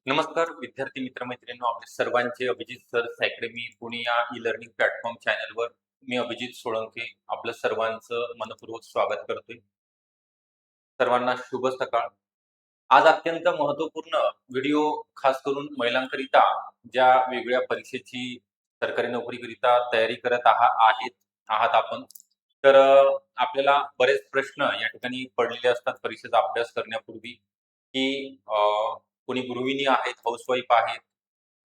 नमस्कार विद्यार्थी मित्रमैत्रिणींनो, आपले सर्वांचे अभिजित सर अकॅडमी पुणे या ई लर्निंग प्लॅटफॉर्म चॅनलवर मी अभिजित सोळंके आपलं सर्वांचं मनपूर्वक स्वागत करतोय. सर्वांना शुभ सकाळ. आज अत्यंत महत्त्वपूर्ण व्हिडिओ खास करून महिलांकरिता ज्या वेगळ्या परीक्षेची सरकारी नोकरीकरिता तयारी करत आहात आपण. तर आपल्याला बरेच प्रश्न या ठिकाणी पडलेले असतात परीक्षेचा अभ्यास करण्यापूर्वी, की कोणी गृहिणी आहेत, हाऊसवाईफ आहेत,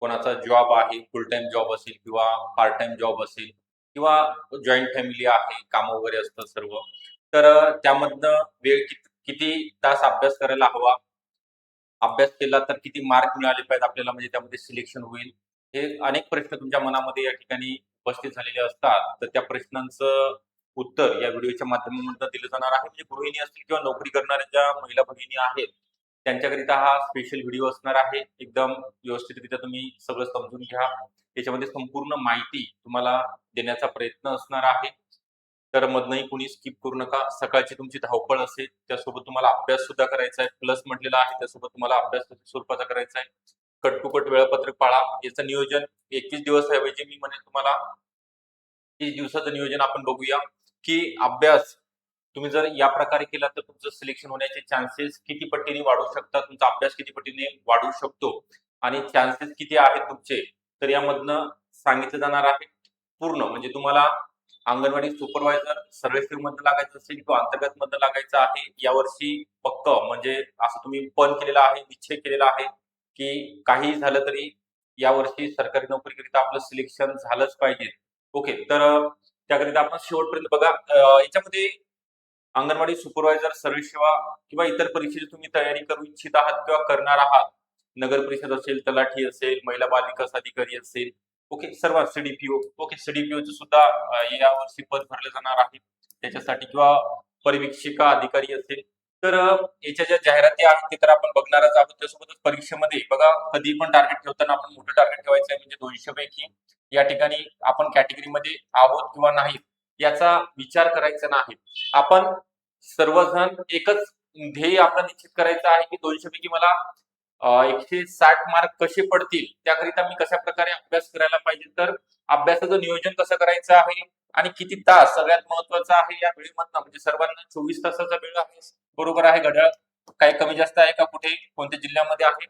कोणाचा जॉब आहे, फुल टाईम जॉब असेल किंवा पार्ट टाईम जॉब असेल किंवा जॉइंट फॅमिली आहे, कामं वगैरे असतात सर्व. तर त्यामधनं वेळ किती तास अभ्यास करायला हवा, अभ्यास केला तर किती मार्क मिळाले पाहिजेत आपल्याला म्हणजे त्यामध्ये सिलेक्शन होईल. हे अनेक प्रश्न तुमच्या मनामध्ये या ठिकाणी उपस्थित झालेले असतात. तर त्या प्रश्नांचं उत्तर या व्हिडिओच्या माध्यमातून दिलं जाणार आहे. म्हणजे गृहिणी असतील किंवा नोकरी करणाऱ्या ज्या महिला भगिनी आहेत, त्यांच्याकरिता हा स्पेशल व्हिडिओ असणार आहे. एकदम व्यवस्थितरित्या तुम्ही सगळं समजून घ्या. त्याच्यामध्ये संपूर्ण माहिती तुम्हाला देण्याचा प्रयत्न असणार आहे. तर मधनंही कोणी स्किप करू नका. सकाळची तुमची धावपळ असेल, त्यासोबत तुम्हाला अभ्यास सुद्धा करायचा आहे. प्लस म्हटलेला आहे, त्यासोबत तुम्हाला अभ्यास स्वरूपाचा करायचा आहे. कट टू कट वेळापत्रक पाळा. याचं नियोजन 21 दिवस ऐवजी मी म्हणेन तुम्हाला 30 दिवसाचं नियोजन आपण बघूया, की अभ्यास तुम्ही जर या प्रकारे केला तर तुमचं सिलेक्शन होण्याचे चान्सेस किती पटीने वाढू शकतात, तुमचा अभ्यास किती पटीने वाढू शकतो आणि चान्सेस किती आहेत तुमचे, तर यामधनं सांगितलं जाणार आहे. पूर्ण म्हणजे तुम्हाला अंगणवाडी सुपरवायझर सर्व्हिस मधनं लागायचं असेल किंवा अंतर्गत मधनं लागायचं आहे यावर्षी पक्क म्हणजे असं तुम्ही पण केलेला आहे, निश्चय केलेला आहे की काही झालं तरी यावर्षी सरकारी नोकरीकरिता आपलं सिलेक्शन झालंच पाहिजे. ओके, तर त्याकरिता आपण शेवटपर्यंत बघा. याच्यामध्ये अंगणवाडी सुपरवायझर, सर्व्हिस सेवा किंवा इतर परीक्षेची तुम्ही तयारी करू इच्छित आहात किंवा करणार आहात, नगर परिषद असेल, तलाठी असेल, महिला बाल विकास अधिकारी असेल, ओके, सर्व सीडीपीओ, ओके, सीडीपीओचं सुद्धा यावर्षी पद भरलं जाणार आहे त्याच्यासाठी किंवा परिवीक्षिका अधिकारी असेल. तर याच्या ज्या जाहिराती आहेत ते तर आपण बघणारच आहोत. त्यासोबतच परीक्षेमध्ये बघा, कधी पण टार्गेट ठेवताना आपण मोठं टार्गेट ठेवायचं आहे. म्हणजे 200 पैकी या ठिकाणी आपण कॅटेगरीमध्ये आहोत किंवा नाही याचा विचार करायचा नाही. आपण सर्वजण एकच ध्येय आपलं निश्चित करायचं आहे की 200 पैकी मला 160 मार्क कसे पडतील, त्याकरिता मी कशा प्रकारे अभ्यास करायला पाहिजे. तर अभ्यासाचं नियोजन कसं करायचं आहे आणि किती तास सगळ्यात महत्वाचं आहे या वेळेमधनं. म्हणजे सर्वांना 24 तासाचा वेळ आहे, बरोबर आहे. घड्याळ काही कमी जास्त आहे का, कुठे कोणत्या जिल्ह्यामध्ये आहे,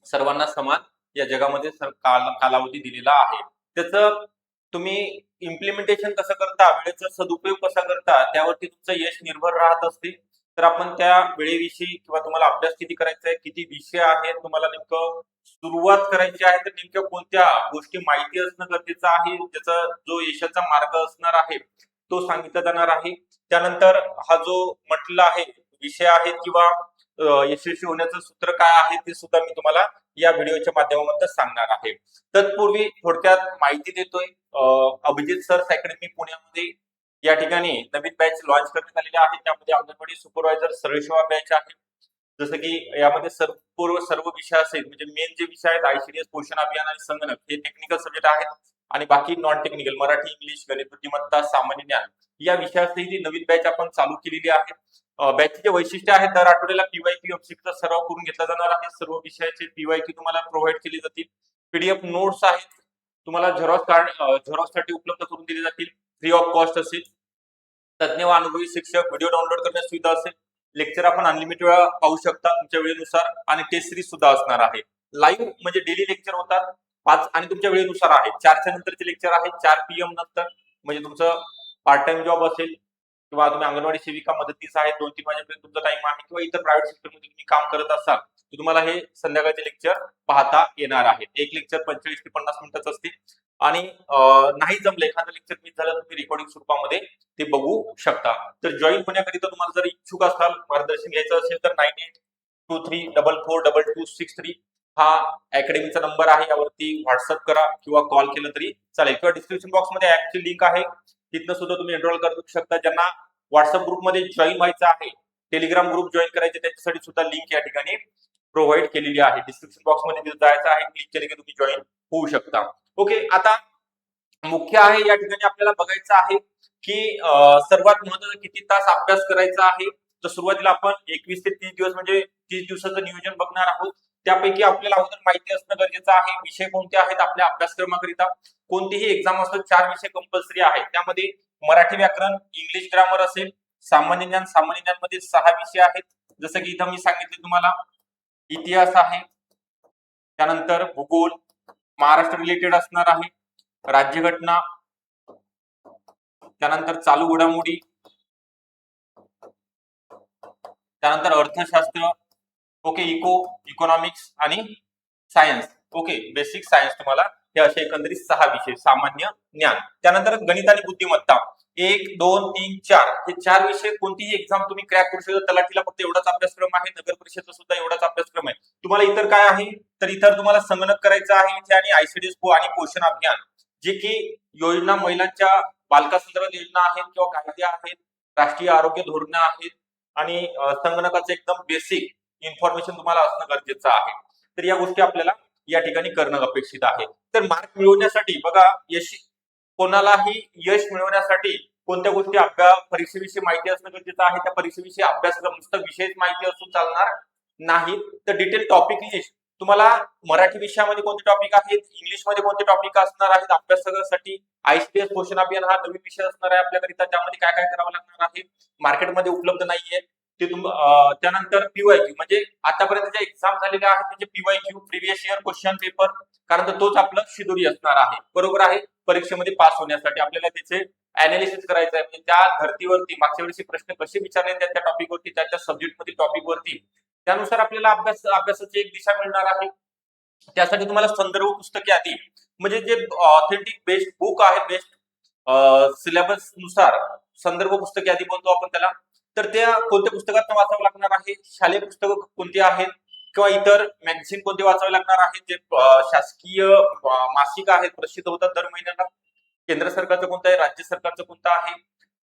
सर्वांना समान या जगामध्ये कालावधी दिलेला आहे. त्याचं तुम्ही इम्प्लिमेंटेशन कसं करता, वेळेचा सदुपयोग कसा करता, त्यावरती तुमचं यश निर्भर राहत असते. तर आपण त्या वेळेविषयी किंवा तुम्हाला अभ्यास किती करायचा आहे, किती विषय आहेत, तुम्हाला नेमकं सुरुवात करायची आहे तर नेमक्या कोणत्या गोष्टी माहिती असणं गरजेचं आहे, त्याचा जो यशाचा मार्ग असणार आहे तो सांगितला जाणार आहे. त्यानंतर हा जो म्हटलेला आहे विषय आहेत किंवा यशस्वी होण्याचं सूत्र काय आहे ते सुद्धा मी तुम्हाला या व्हिडिओच्या माध्यमातून सांगणार आहे. तत्पूर्वी थोडक्यात माहिती देतोय. अभिजित सर अकॅडमी पुण्यामध्ये या ठिकाणी नवीन बॅच लॉन्च करण्यात आलेली आहे. त्यामध्ये अंगणवाडी सुपरवायझर सर्व्हिसेवा बॅच आहे. जसं की यामध्ये सर्व विषय असेल, म्हणजे मेन जे विषय आहेत आयसीडीएस, पोषण अभियान आणि संगणक हे टेक्निकल सब्जेक्ट आहेत आणि बाकी नॉन टेक्निकल मराठी, इंग्लिश, गणित, बुद्धिमत्ता, सामान्य ज्ञान या विषयासही नवीन बॅच आपण चालू केलेली आहे. बॅचचे वैशिष्ट्य आहे, दर आठवड्याला पीवायक्यू ऑब्जेक्टचा सराव करून घेतला जाणार आहे. सर्व विषयाचे पीवायक्यू तुम्हाला प्रोव्हाइड केले जातील. पीडीएफ नोट्स आहेत, तुम्हाला झेरॉक्ससाठी उपलब्ध करून दिले जातील, फ्री ऑफ कॉस्ट असेल. तज्ञ व अनुभवी शिक्षक व्हिडिओ डाउनलोड करण्यास सुविधा असेल. लेक्चर आपण अनलिमिटेड वेळा पाहू शकता तुमच्या वेळेनुसार आणि टेस्ट सिरीज सुद्धा असणार आहे. लाईव्ह म्हणजे डेली लेक्चर होतात 5 आणि तुमच्या वेळेनुसार आहे. 4च्या नंतरचे लेक्चर आहे, 4 PM नंतर. म्हणजे तुमचं पार्ट टाइम जॉब असेल किंवा तुम्ही अंगणवाडी सेविका मदतीस आहे, 2-3 वाजेपर्यंत तुमचा टाइम आहे किंवा इतर प्रायव्हेट सेक्टरमध्ये तुम्ही काम करत असाल तर तुम्हाला हे संध्याकाळचे लेक्चर पाहता येणार आहेत. एक लेक्चर 45 ते 50 मिनिटाचं असते आणि नाही जमलं एखादं लेक्चर मिस झालं तुम्ही रेकॉर्डिंग स्वरूपामध्ये ते बघू शकता. तर जॉईन होण्याकरिता तुम्हाला जर इच्छुक असाल, मार्गदर्शन घ्यायचं असेल तर 9823442263 हा अकॅडमीचा नंबर आहे. यावरती व्हॉट्सअप करा किंवा कॉल केलं तरी चालेल किंवा डिस्क्रिप्शन बॉक्समध्ये ऍपची लिंक आहे, तिथनं सुद्धा तुम्ही एनरोल करू शकता. ज्यांना व्हॉट्सअप ग्रुपमध्ये जॉईन व्हायचं आहे, टेलिग्राम ग्रुप जॉईन करायचे, त्याच्यासाठी सुद्धा लिंक या ठिकाणी प्रोव्हाइड केलेली आहे. डिस्क्रिप्शन बॉक्समध्ये जायचं आहे, क्लिक केले की तुम्ही जॉईन होऊ शकता. ओके, आता मुख्य आहे या ठिकाणी आपल्याला बघायचं आहे की सर्वात महत्त्वाचं किती तास अभ्यास करायचा आहे. तर सुरुवातीला आपण 21 ते 30 दिवस म्हणजे 30 दिवसाचं नियोजन बघणार आहोत. त्यापैकी आपल्याला अगोदर माहिती असणं गरजेचं आहे विषय कोणते आहेत आपल्या अभ्यासक्रमाकरिता. कोणतीही एक्झाम असो 4 विषय कंपल्सरी आहेत. त्यामध्ये मराठी व्याकरण, इंग्लिश ग्रामर असेल, सामान्य ज्ञान, सामान्य ज्ञान मध्ये 6 विषय आहेत. जसं की इथं मी सांगितले तुम्हाला इतिहास आहे, त्यानंतर भूगोल, महाराष्ट्र रिलेटेड असणार आहे, राज्यघटना, त्यानंतर चालू घडामोडी, त्यानंतर अर्थशास्त्र, ओके, इकॉनॉमिक्स आणि सायन्स, ओके, बेसिक सायन्स. तुम्हाला हे असे एकंदरीत 6 विषय, सामान्य ज्ञान. त्यानंतर गणित आणि बुद्धिमत्ता 1 2 3 4 हे 4 विषय कोणतीही एक्झाम तुम्ही क्रॅक करू शकता. तलाठीला फक्त एवढाच अभ्यासक्रम आहे, नगर परिषदचा सुद्धा एवढाच अभ्यासक्रम आहे. तुम्हाला इतर काय आहे तर इतर तुम्हाला संगणक करायचं आहे इथे, आणि आयसीडीएस आणि पोषण अभियान, जे की योजना महिलांच्या बालकासंदर्भात योजना आहेत किंवा कायदे आहेत, राष्ट्रीय आरोग्य धोरण आहेत, आणि संगणकाचं एकदम बेसिक इन्फॉर्मेशन तुम्हाला असणं गरजेचं आहे. तर या गोष्टी आपल्याला या ठिकाणी करणं अपेक्षित आहे. तर मार्क मिळवण्यासाठी बघा, कोणालाही यश मिळवण्यासाठी कोणत्या गोष्टी परीक्षेविषयी माहिती असणं गरजेचं आहे. त्या परीक्षेविषयी अभ्यासक्रम नुसतं विषयच माहिती असून चालणार नाही, तर डिटेल टॉपिक लिस्ट तुम्हाला मराठी विषयामध्ये कोणते टॉपिक आहेत, इंग्लिशमध्ये कोणते टॉपिक असणार आहेत अभ्यासासाठी. आयसीडीएस पोषण अभियान हा नवीन विषय असणार आहे आपल्याकरिता, त्यामध्ये काय काय करावं लागणार आहे, मार्केटमध्ये उपलब्ध नाहीये ते. त्यानंतर पीवायक्यू म्हणजे आतापर्यंत ज्या एक्झाम झालेल्या आहेत त्याचे PYQ, previous year question paper, कारण तोच आपलं शिदोरी असणार आहे. बरोबर आहे. परीक्षेमध्ये पास होण्यासाठी आपल्याला त्याचे अनालिसिस करायचं आहे, म्हणजे त्या धर्तीवरती मागच्या वेळेस प्रश्न कसे विचारले त्या टॉपिकवरती, त्या सब्जेक्ट मधील टॉपिकवरती, त्यानुसार आपल्याला अभ्यासाची एक दिशा मिळणार आहे. त्यासाठी तुम्हाला संदर्भ पुस्तके आधी म्हणजे जे ऑथेंटिक बेस्ट बुक आहे, बेस्ट सिलेबस नुसार संदर्भ पुस्तके आधी बोलतो आपण त्याला, तर त्या कोणत्या पुस्तकात वाचावं लागणार आहे, शालेय पुस्तकं कोणती आहेत किंवा इतर मॅगझिन कोणते वाचावे लागणार आहेत, जे शासकीय मासिक आहेत प्रसिद्ध होतात दर महिन्याला, केंद्र सरकारचं कोणतं आहे, राज्य सरकारचं कोणतं आहे,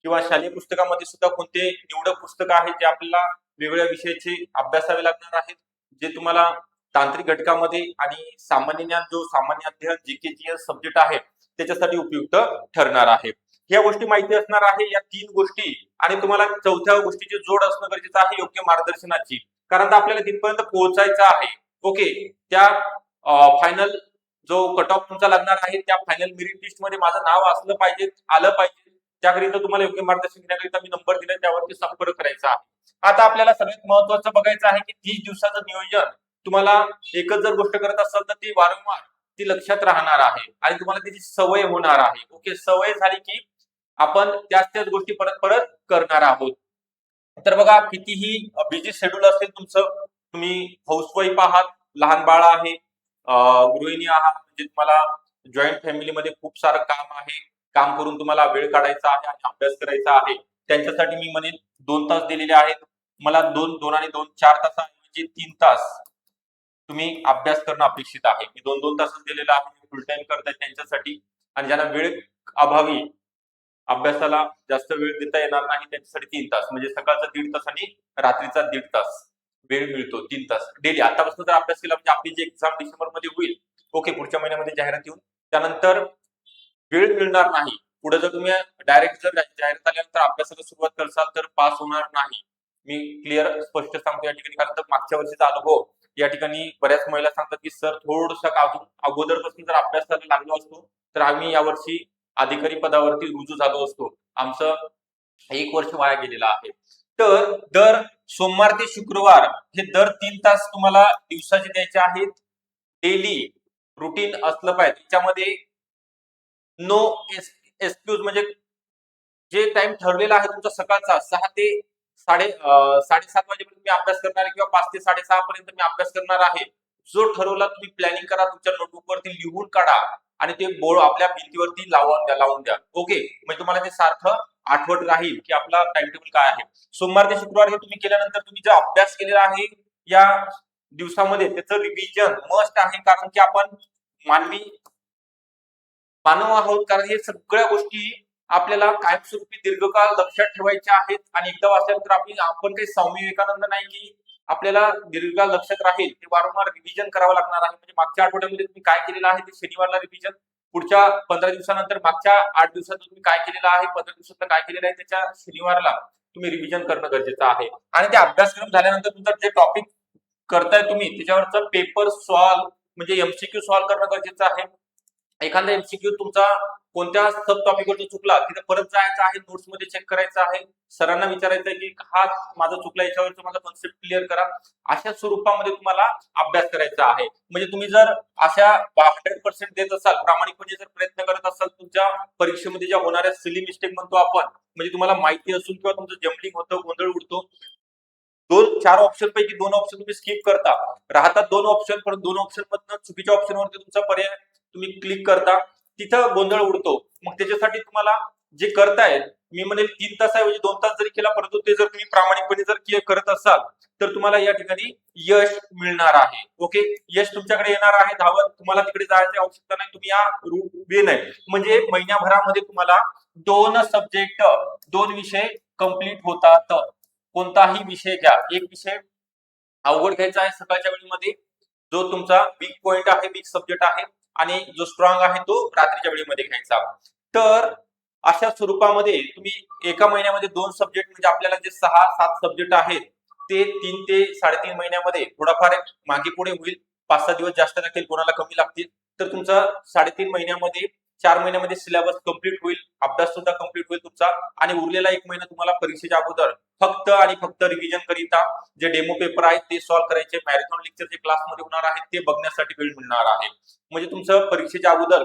किंवा शालेय पुस्तकामध्ये सुद्धा कोणते निवडक पुस्तकं आहेत जे आपल्याला वेगवेगळ्या विषयाचे अभ्यासावे लागणार आहेत, जे तुम्हाला तांत्रिक घटकामध्ये आणि सामान्य ज्ञान जो सामान्य अध्ययन जीकेजीएस सब्जेक्ट आहे त्याच्यासाठी उपयुक्त ठरणार आहे. ह्या गोष्टी माहिती असणार आहे, या 3 गोष्टी. आणि तुम्हाला चौथ्या गोष्टीची जोड असणं गरजेचं आहे, योग्य मार्गदर्शनाची, कारण आपल्याला तिथपर्यंत पोहोचायचं आहे. ओके, त्या फायनल जो कट ऑफ तुमचा लागणार आहे त्या फायनल मेरिट लिस्ट मध्ये माझं नाव असलं पाहिजे, आलं पाहिजे. त्याकरिता तुम्हाला योग्य मार्गदर्शन घेण्याकरिता मी नंबर दिलाय, त्यावरती संपर्क करायचा आहे. आता आपल्याला सगळ्यात महत्त्वाचं बघायचं आहे की 30 दिवसाचं नियोजन. तुम्हाला एकच जर गोष्ट करत असाल तर ती वारंवार ती लक्षात राहणार आहे आणि तुम्हाला त्याची सवय होणार आहे. ओके, सवय झाली की आपण त्याच गोष्टी परत परत करणार आहोत. तर बघा, कितीही बिझी शेड्यूल असेल तुमचं, तुम्ही हाऊसवाईफ आहात, लहान बाळ आहे, गृहिणी आहात, म्हणजे तुम्हाला जॉईंट फॅमिलीमध्ये खूप सारं काम आहे, काम करून तुम्हाला वेळ काढायचा आहे आणि अभ्यास करायचा आहे, त्यांच्यासाठी मी म्हणेन 2 तास दिलेले आहेत. मला 2 आणि 2 4 तासाऐवजी 3 तास तुम्ही अभ्यास करणं अपेक्षित आहे. मी 2 तासच दिलेला आहे, फुल टाइम करताय त्यांच्यासाठी. आणि ज्यांना वेळ अभावी अभ्यासाला जास्त वेळ देता येणार नाही त्यांच्यासाठी 3 तास, म्हणजे सकाळचा 1.5 तास आणि रात्रीचा 1.5 तास वेळ मिळतो. 3 तास डेली आतापासून जर अभ्यास केला, म्हणजे आपली जी एक्झाम डिसेंबर मध्ये होईल, ओके, पुढच्या महिन्यामध्ये जाहिरात येऊन त्यानंतर वेळ मिळणार नाही. पुढे जर तुम्ही डायरेक्ट जर जाहिरात आल्यानंतर अभ्यासाला सुरुवात करसाल तर पास होणार नाही. मी क्लिअर स्पष्ट सांगतो या ठिकाणी, कारण मागच्या वर्षीचा अनुभव या ठिकाणी बऱ्याच महिला सांगतात की सर थोडंसं अगोदरपासून जर अभ्यासाला लागलो असतो तर आम्ही यावर्षी अधिकारी पदावरती रुजू झालो असतो, आमचं 1 वर्ष वाया गेलेलं आहे. तर दर सोमवार ते शुक्रवार हे दर 3 तास तुम्हाला दिवसाचे द्यायचे आहेत. डेली रुटीन असलं पाहिजे, त्याच्यामध्ये नो एक्सक्यूज, म्हणजे जे टाइम ठरलेला आहे तुमचा सकाळचा 6 ते 7:30 वाजेपर्यंत मी अभ्यास करणार आहे, किंवा 5 ते 6:30 पर्यंत मी अभ्यास करणार आहे. जो ठरवला तुम्ही प्लॅनिंग करा, तुमच्या नोटबुक वरती लिहून काढा आणि ते बोर्ड आपल्या भिंतीवरती लावून द्या. ओके, म्हणजे तुम्हाला ते सारखं आठवत राहील की आपला टाइम टेबल काय आहे. सोमवार ते शुक्रवार हे तुम्ही केल्यानंतर तुम्ही जो अभ्यास केलेला आहे या दिवसामध्ये त्याचं रिव्हिजन मस्ट आहे, कारण की आपण मानव आहोत, कारण हे सगळ्या गोष्टी आपल्याला कायमस्वरूपी दीर्घकाळ लक्षात ठेवायच्या आहेत. आणि एकदा वाचल्यानंतर आपण काही स्वामी विवेकानंद नाही की आपल्याला दीर्घकाळ लक्षात राहील, ते वारंवार रिव्हिजन करावं लागणार आहे. म्हणजे मागच्या आठवड्यामध्ये तुम्ही काय केलेलं आहे ते शनिवारला रिव्हिजन, पुढच्या 15 दिवसानंतर मागच्या 8 दिवसात तुम्ही काय केलेलं आहे, 15 दिवसात काय केलेलं आहे त्याच्या शनिवारला तुम्ही रिव्हिजन करणं गरजेचं आहे. आणि ते अभ्यासक्रम झाल्यानंतर तुमचं जे टॉपिक करताय तुम्ही त्याच्यावरचा पेपर सॉल्व म्हणजे एमसीक्यू सॉल्व करणं गरजेचं आहे. एखादा एमसीक्यू तुमचा कोणत्या सब टॉपिकवरती चुकला तिथे परत जायचं आहे, नोट्स मध्ये चेक करायचं आहे, सरांना विचारायचं आहे की हा माझा चुकला याच्यावरचा माझा कन्सेप्ट क्लिअर करा. अशा स्वरूपामध्ये तुम्हाला अभ्यास करायचा आहे. म्हणजे तुम्ही जर अशा 100% देत असाल, प्रामाणिकपणे जर प्रयत्न करत असाल, तुमच्या परीक्षेमध्ये ज्या होणाऱ्या सिली मिस्टेक म्हणतो आपण, म्हणजे तुम्हाला माहिती असून किंवा तुमचं जम्बलिंग होतं, गोंधळ उडतो, 4 ऑप्शन पैकी 2 ऑप्शन तुम्ही स्किप करता, राहतात 2 ऑप्शन, पण 2 ऑप्शन मधनं चुकीच्या ऑप्शनवरती तुमचा पर्याय तुम्ही क्लिक करता, तिथं गोंधळ उडतो. मग त्याच्यासाठी तुम्हाला जे करताय, मी म्हणेल 3 तासाऐवजी 2 तास जरी केला, परंतु ते जर तुम्ही प्रामाणिकपणे जर करत असाल तर तुम्हाला या ठिकाणी यश मिळणार आहे. ओके, यश तुमच्याकडे येणार आहे धावत, तुम्हाला तिकडे जायची आवश्यकता नाही, तुम्ही या रूट वे नाही. म्हणजे महिन्याभरामध्ये तुम्हाला 2 सब्जेक्ट 2 विषय कंप्लीट होतात. कोणताही विषय घ्या, एक विषय अवघड घ्यायचा आहे सकाळच्या वेळेमध्ये, जो तुमचा वीक पॉइंट आहे, वीक सब्जेक्ट आहे, आणि जो स्ट्रॉंग आहे तो रात्रीच्या वेळेमध्ये घ्यायचा. तर अशा स्वरूपामध्ये तुम्ही एका महिन्यामध्ये 2 सब्जेक्ट म्हणजे आपल्याला जे 6-7 सब्जेक्ट आहेत ते 3 ते 3.5 महिन्यामध्ये थोडाफार मागे पुढे होईल, 5-6 दिवस जास्त लागतील, कोणाला कमी लागतील. तर तुमचा 3.5 महिन्यामध्ये 4 महिन्यामध्ये सिलेबस कंप्लीट होईल, अभ्यास सुद्धा कंप्लीट होईल तुमचा, आणि उरलेला 1 महिना तुम्हाला परीक्षेच्या अगोदर फक्त आणि फक्त रिव्हिजन करिता जे डेमो पेपर आहेत ते सॉल्व्ह करायचे, मॅरेथॉन लेक्चर जे क्लासमध्ये होणार आहेत ते बघण्यासाठी वेळ मिळणार आहे. म्हणजे तुमचं परीक्षेच्या अगोदर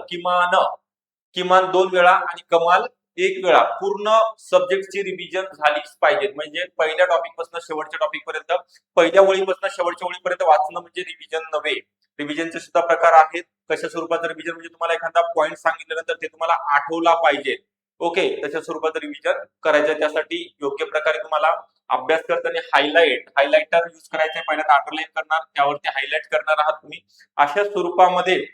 किमान 2 वेळा आणि कमाल 1 वेळा पूर्ण सब्जेक्टची रिव्हिजन झालीच पाहिजे. म्हणजे पहिल्या टॉपिक पासून शेवटच्या टॉपिक पर्यंत, पहिल्या ओळीपासून शेवटच्या ओळीपर्यंत वाचणं म्हणजे रिव्हिजन नव्हे. रिव्हिजनचे सुद्धा प्रकार आहेत. कशा स्वरूपाचं रिव्हिजन म्हणजे तुम्हाला एखादा पॉइंट सांगितल्यानंतर ते तुम्हाला आठवला पाहिजे. ओके, तशा स्वरूपाचं रिव्हिजन करायचं. त्यासाठी योग्य प्रकारे तुम्हाला अभ्यास करताना हायलाइटर यूज करायचे, पहिल्यांदा अंडरलाईन करणार, त्यावरती हायलाइट करणार आहात तुम्ही. अशा स्वरूपामध्ये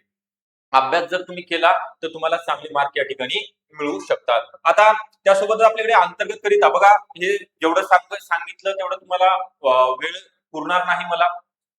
अभ्यास जर तुम्ही केला तर तुम्हाला चांगले मार्क या ठिकाणी मिळू शकतात. आता त्यासोबत आपल्याकडे अंतर्गत करिता बघा, हे जेवढं सांगितलं तेवढं तुम्हाला वेळ पुरणार नाही मला,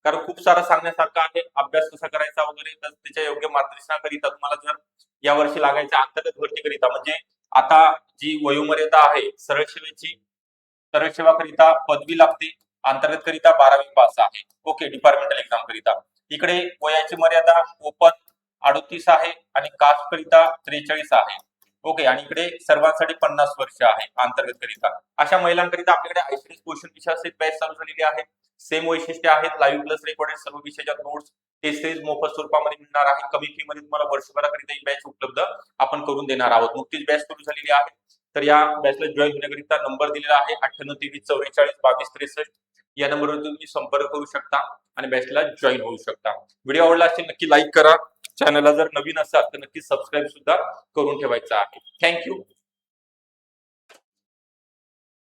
कारण खूप सारं सांगण्यासारखं आहे, अभ्यास कसा करायचा वगैरे. तर त्याच्या योग्य मार्गदर्शनाकरिता तुम्हाला जर या वर्षी लागायचं अंतर्गत भरतीकरिता, म्हणजे आता जी वयोमर्यादा आहे सरळ सेवा करिता पदवी लागते, अंतर्गत करिता 12वी पास आहे. ओके, डिपार्टमेंटल एक्झाम करिता इकडे वयाची मर्यादा ओपन 38 आहे आणि कास्ट करिता 43 आहे. ओके, आणि इकडे सर्वांसाठी 50 वर्ष आहे अंतर्गत करिता. अशा महिलांकरिता आपल्याकडे आयसीडीएस क्वेश्चन विषयाचे बॅच चालू झालेली आहे. सेम वैशिष्ट्य आहेत, लाईव्ह प्लस रेकॉर्डेड सर्व विषयाच्या नोट्स टेस्ट सिरीज मोफत स्वरूपामध्ये मिळणार आहे. कमी फी मध्ये तुम्हाला वर्षभराकरिता ही बॅच उपलब्ध आपण करून देणार आहोत. नुकतीच बॅच सुरू झालेली आहे. तर या बॅचला जॉईन होण्याकरिता नंबर दिलेला आहे 9823442263. या नंबरवर तुम्ही संपर्क करू शकता आणि बॅचला जॉईन होऊ शकता. व्हिडिओ आवडला असेल नक्की लाईक करा. चॅनलला जर नवीन असाल तर नक्की सबस्क्राईब सुद्धा करून ठेवायचा आहे. थँक्यू.